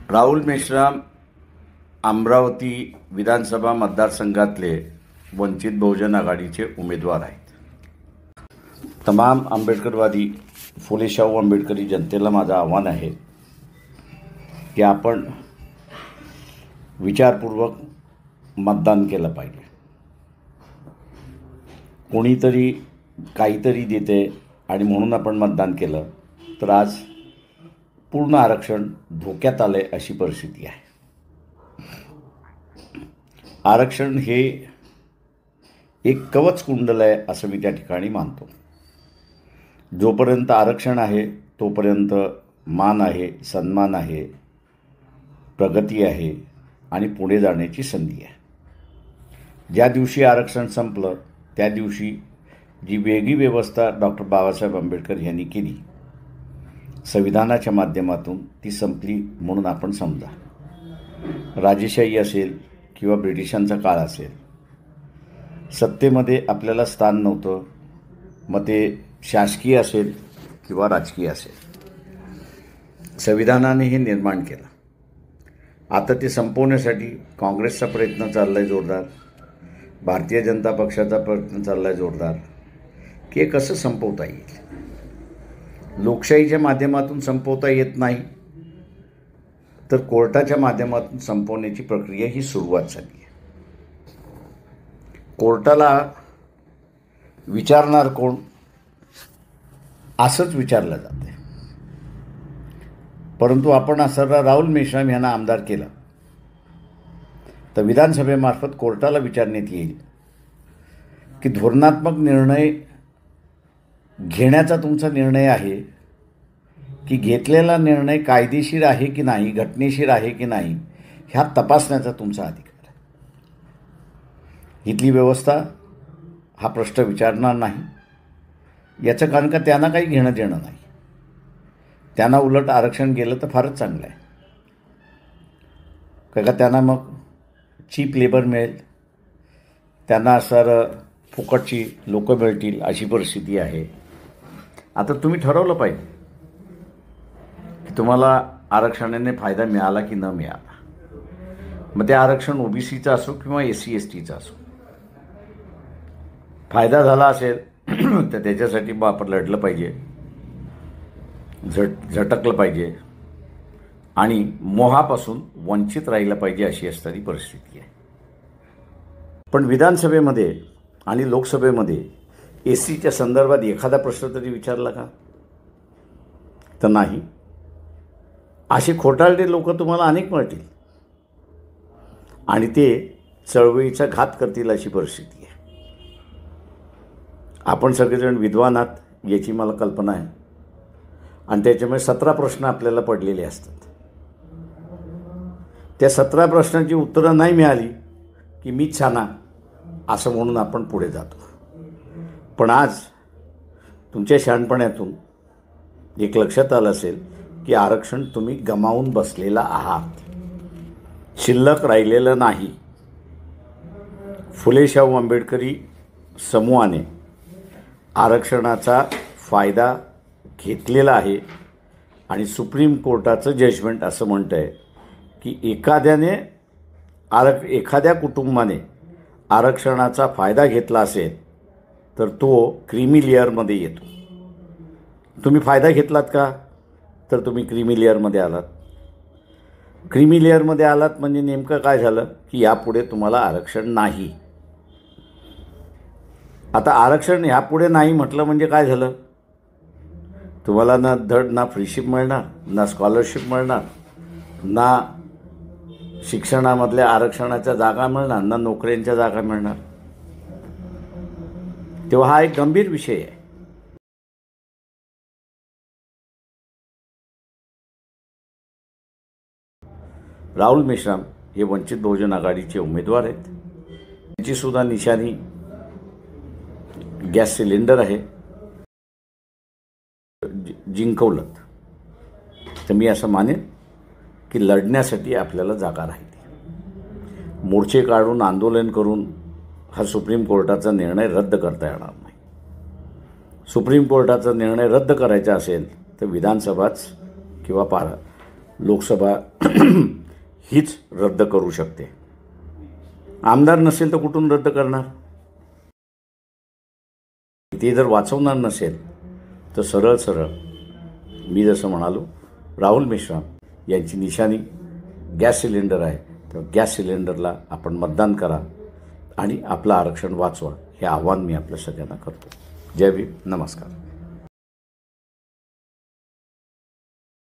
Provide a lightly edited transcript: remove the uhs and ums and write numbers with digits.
राहुल मेश्राम अमरावती विधानसभा मतदारसंघातले वंचित बहुजन आघाडीचे उमेदवार आहेत। तमाम आंबेडकरवादी फुले शाहू आंबेडकरी जनतेला माझं आव्हान आहे की आपण विचारपूर्वक मतदान केलं पाहिजे। कोणीतरी काहीतरी देते आणि म्हणून आपण मतदान केलं तर आज पूर्ण आरक्षण धोक्यात आले अशी परिस्थिती आहे। आरक्षण हे एक कवच कुंडल आहे असं मी त्या ठिकाणी मानतो। जोपर्यंत आरक्षण आहे तोपर्यंत मान आहे, सन्मान आहे, प्रगती आहे आणि पुढे जाण्याची संधी आहे। ज्या दिवशी आरक्षण संपलं त्या दिवशी जी वेगळी व्यवस्था डॉक्टर बाबासाहेब आंबेडकर यांनी केली संविधानाच्या माध्यमातून ती संपली म्हणून आपण समजा। राजेशाही असेल किंवा ब्रिटिशांचा काळ असेल, सत्तेमध्ये आपल्याला स्थान नव्हतं, मग ते शासकीय असेल किंवा राजकीय असेल। संविधानाने हे निर्माण केलं। आता ते संपवण्यासाठी काँग्रेसचा प्रयत्न चालला आहे जोरदार, भारतीय जनता पक्षाचा प्रयत्न चालला आहे जोरदार की हे कसं संपवता येईल। लोकशाहीच्या माध्यमातून संपवता येत नाही तर कोर्टाच्या माध्यमातून संपवण्याची प्रक्रिया ही सुरुवात झाली आहे। कोर्टाला विचारणार कोण असंच विचारलं जाते, परंतु आपण असं राहुल मेश्राम यांना आमदार केलं तर विधानसभेमार्फत कोर्टाला विचारण्यात येईल की धोरणात्मक निर्णय घेण्याचा तुमचा निर्णय आहे की घेतलेला निर्णय कायदेशीर आहे की नाही, घटनेशीर आहे की नाही, ह्या तपासण्याचा तुमचा अधिकार आहे। इथली व्यवस्था हा प्रश्न विचारणार नाही। याचं कारण का त्यांना काही घेणं देणं नाही। त्यांना उलट आरक्षण गेलं तर फारच चांगलं आहे, का त्यांना मग चीप लेबर मिळेल, त्यांना सर फुकटची लोकं मिळतील अशी परिस्थिती आहे। आता तुम्ही ठरवलं पाहिजे की तुम्हाला आरक्षणाने फायदा मिळाला की न मिळाला। मग ते आरक्षण ओबीसीचं असो किंवा SC STचं असो, फायदा झाला असेल तर त्याच्यासाठी मग आपण लढलं पाहिजे, झटकलं पाहिजे आणि मोहापासून वंचित राहिलं पाहिजे अशी असणारी परिस्थिती आहे। पण विधानसभेमध्ये आणि लोकसभेमध्ये SCच्या संदर्भात एखादा प्रश्न तरी विचारला का? तर नाही। असे खोटारडे लोक तुम्हाला अनेक मिळतील आणि ते चळवळीचा घात करतील अशी परिस्थिती आहे। आपण सगळेजण विद्वान आहात याची मला कल्पना आहे आणि त्याच्यामुळे 17 प्रश्न आपल्याला पडलेले असतात। त्या 17 प्रश्नांची उत्तरं नाही मिळाली की मीच छाना असं म्हणून आपण पुढे जातो। पण आज तुमच्या शहाणपणातून एक लक्षात आलं असेल की आरक्षण तुम्ही गमावून बसलेला आहात, शिल्लक राहिलेलं नाही। फुले शाहू आंबेडकरी समूहाने आरक्षणाचा फायदा घेतलेला आहे आणि सुप्रीम कोर्टाचं जजमेंट असं म्हणतं आहे की एखाद्या कुटुंबाने आरक्षणाचा फायदा घेतला असेल तर तो क्रीमी लेअरमध्ये येतो। तुम्ही फायदा घेतलात का? तर तुम्ही क्रीमी लेअरमध्ये आलात। क्रीमी लेअरमध्ये आलात म्हणजे नेमकं काय झालं की यापुढे तुम्हाला आरक्षण नाही। आता आरक्षण यापुढे नाही म्हटलं म्हणजे काय झालं? तुम्हाला ना फ्रीशिप मिळणार, ना स्कॉलरशिप मिळणार, ना शिक्षणामधल्या आरक्षणाच्या जागा मिळणार, ना नोकऱ्यांच्या जागा मिळणार। तेव्हा हा एक गंभीर विषय आहे। राहुल मेश्राम हे वंचित बहुजन आघाडीचे उमेदवार आहेत। त्यांची सुद्धा निशाणी गॅस सिलेंडर आहे। जिंकवलं तर मी असं मानेन की लढण्यासाठी आपल्याला जागा राहिली। मोर्चे काढून आंदोलन करून हा सुप्रीम कोर्टाचा निर्णय रद्द करता येणार नाही। सुप्रीम कोर्टाचा निर्णय रद्द करायचा असेल तर विधानसभाच किंवा लोकसभा हीच रद्द करू शकते. आमदार नसेल तर कुठून रद्द करणार? ते जर वाचवणार नसेल तर सरळ सरळ मी जसं म्हणालो, राहुल मेश्राम यांची निशाणी गॅस सिलेंडर आहे, तर गॅस सिलेंडरला आपण मतदान करा आणि आपलं आरक्षण वाचवा, हे आव्हान मी आपल्या सगळ्यांना करतो. जय भीम, नमस्कार.